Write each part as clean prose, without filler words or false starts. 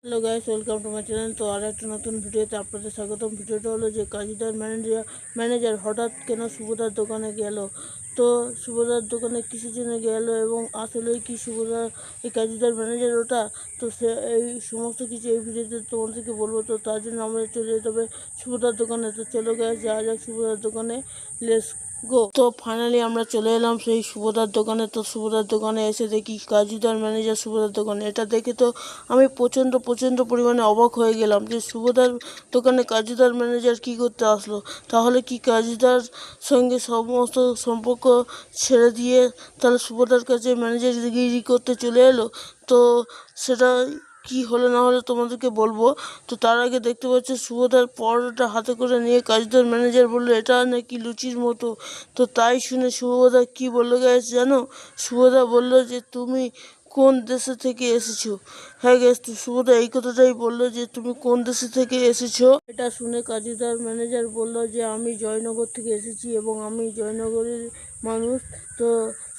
Hello guys, welcome to my channel. তো আর একটা নতুন ভিডিওতে আপনাদের স্বাগতম। ভিডিওটা হলো যে কাজীদার ম্যানেজার হঠাৎ কেন শুভদার দোকানে গেল। তো শুভদার দোকানে কিসের জন্য গেল এবং আসলেই কি শুভদার এই কাজীদার ম্যানেজার ওটা, তো সে এই সমস্ত কিছু এই ভিডিওতে তোমাদেরকে বলবো। তো তার জন্য আমরা চলে যেতে হবে শুভদার দোকানে। তো চলো গাইস, যাওয়া যাক শুভদার দোকানে, লেটস গো। তো ফাইনালি আমরা চলে এলাম সেই শুভদার দোকানে। তো শুভদার দোকানে এসে দেখি কাজীদার ম্যানেজার শুভদার দোকানে। এটা দেখে তো আমি প্রচণ্ড পরিমাণে অবাক হয়ে গেলাম যে শুভদার দোকানে কাজীদার ম্যানেজার কী করতে আসলো। তাহলে কি কাজীদার সঙ্গে সমস্ত সম্পর্ক ছেড়ে দিয়ে তাহলে শুভদার কাছে ম্যানেজারগিরি করতে চলে এলো। তো সেটা কি হলো না হলে তোমাদেরকে বলবো। তো তার আগে দেখতে পাচ্ছি শুভদার পরোটা হাতে করে নিয়ে কাজীদার ম্যানেজার বললো এটা নাকি লুচির মতো। তো তাই শুনে শুভদা কি বললো গাইস জানো? শুভদা বললো যে তুমি কোন দেশে থেকে এসেছো। হ্যাঁ গ্যাস, তো শুভদা এই কথাটাই বললো যে তুমি কোন দেশে থেকে এসেছো। এটা শুনে কাজীদার ম্যানেজার বলল যে আমি জয়নগর থেকে এসেছি এবং আমি জয়নগরের মানুষ। তো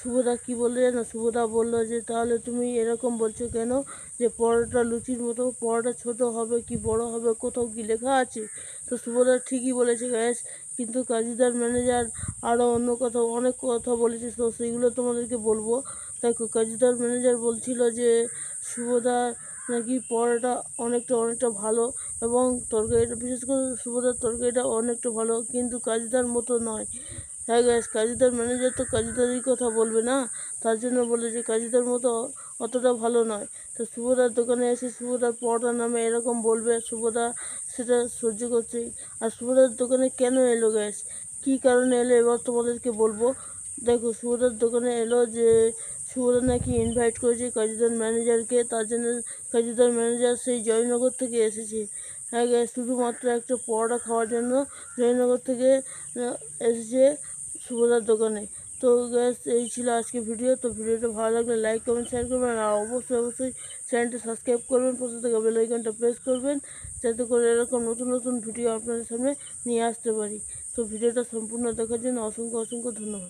শুভদা কি বললো জানো? শুভদা বললো যে তাহলে তুমি এরকম বলছো কেন যে পরোটা লুচির মতো? পরোটা ছোট হবে কি বড় হবে কোথাও কি লেখা আছে? তো শুভদা ঠিকই বলেছে গ্যাস, কিন্তু কাজীদার ম্যানেজার আরও অনেক কথা বলেছে। তো সেইগুলো তোমাদেরকে বলবো। দেখো, কাজীদার ম্যানেজার বলছিল যে শুভদা নাকি পরোটা অনেকটা ভালো এবং তরকারিটা, বিশেষ করে শুভদার তরকারিটা অনেকটা ভালো, কিন্তু কাজীদার মতো নয়। হ্যাঁ গ্যাস, কাজীদার ম্যানেজার তো কাজীদারই কথা বলবে না, তার জন্য বলে যে কাজীদার মতো অতটা ভালো নয়। তো শুভদার দোকানে এসে শুভদার পরোটা নামে এরকম বলবে, শুভদা সেটা সহ্য করছে। আর শুভদার দোকানে কেন এলো গ্যাস, কী কারণে এলো এবার তোমাদেরকে বলবো। দেখো, শুভদার দোকানে এলো যে শুভদা নাকি ইনভাইট করেছে কাজীদার ম্যানেজারকে, তার জন্য কাজীদার ম্যানেজার সেই জয়নগর থেকে এসেছে। হ্যাঁ গ্যাস, শুধুমাত্র একটা পরোটা খাওয়ার জন্য জয়নগর থেকে এসেছে শুভদার দোকানে। তো গ্যাস, এই ছিল আজকে ভিডিও। তো ভিডিওটা ভালো লাগলে লাইক কমেন্ট শেয়ার করবেন, আর অবশ্যই চ্যানেলটা সাবস্ক্রাইব করবেন, পাশে থাকা বেল আইকনটা প্রেস করবেন, যাতে করে এরকম নতুন ভিডিও আপনাদের সামনে নিয়ে আসতে পারি। তো ভিডিওটা সম্পূর্ণ দেখার জন্য অসংখ্য ধন্যবাদ।